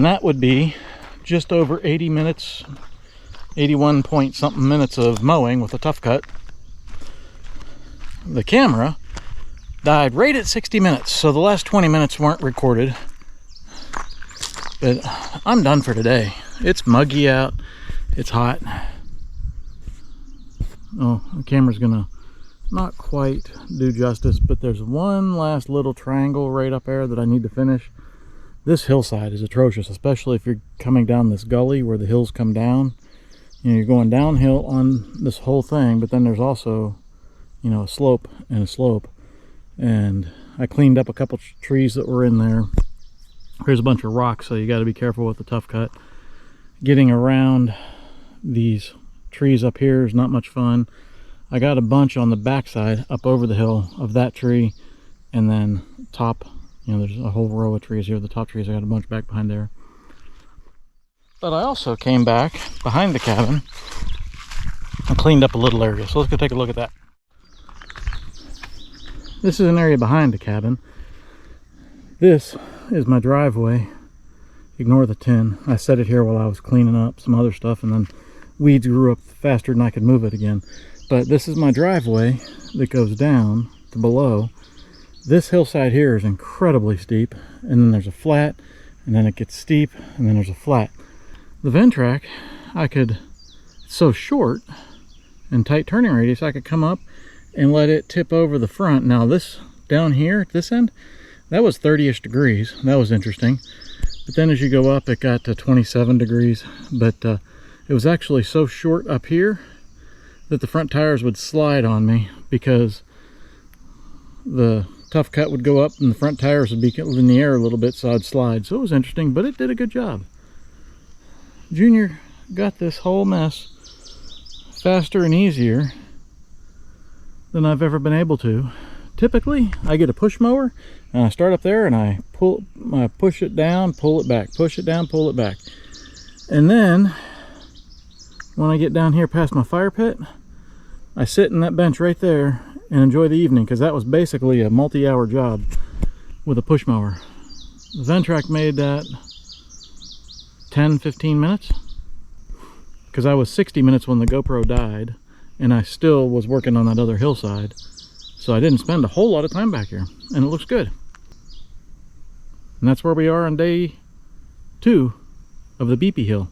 And that would be just over 80 minutes, 81 point something minutes of mowing with a tough cut. The camera died right at 60 minutes, so the last 20 minutes weren't recorded. But I'm done for today. It's muggy out, it's hot. Oh, the camera's gonna not quite do justice, but there's one last little triangle right up there that I need to finish. This hillside is atrocious, especially if you're coming down this gully where the hills come down. You know, you're going downhill on this whole thing, but then there's also, you know, a slope and a slope. And I cleaned up a couple trees that were in there. There's a bunch of rocks, so you got to be careful with the tough cut. Getting around these trees up here is not much fun. I got a bunch on the backside up over the hill of that tree, and then top, you know, there's a whole row of trees here. The top trees, I got a bunch back behind there. But I also came back behind the cabin and cleaned up a little area. So let's go take a look at that. This is an area behind the cabin. This is my driveway. Ignore the tin. I set it here while I was cleaning up some other stuff, and then weeds grew up faster than I could move it again. But this is my driveway that goes down to below. This hillside here is incredibly steep, and then there's a flat, and then it gets steep, and then there's a flat. The Ventrac, it's so short and tight turning radius, I could come up and let it tip over the front. Now this down here at this end, that was 30-ish degrees. That was interesting. But then as you go up, it got to 27 degrees. But it was actually so short up here that the front tires would slide on me, because the tough cut would go up and the front tires would be in the air a little bit, so I'd slide. So it was interesting, but it did a good job. Junior got this whole mess faster and easier than I've ever been able to. Typically, I get a push mower and I start up there and I push it down, pull it back, push it down, pull it back. And then when I get down here past my fire pit, I sit in that bench right there and enjoy the evening, because that was basically a multi-hour job with a push mower. The Ventrac made that 10-15 minutes, because I was 60 minutes when the GoPro died, and I still was working on that other hillside, so I didn't spend a whole lot of time back here, and it looks good. And that's where we are on day 2 of the Beepy Hill.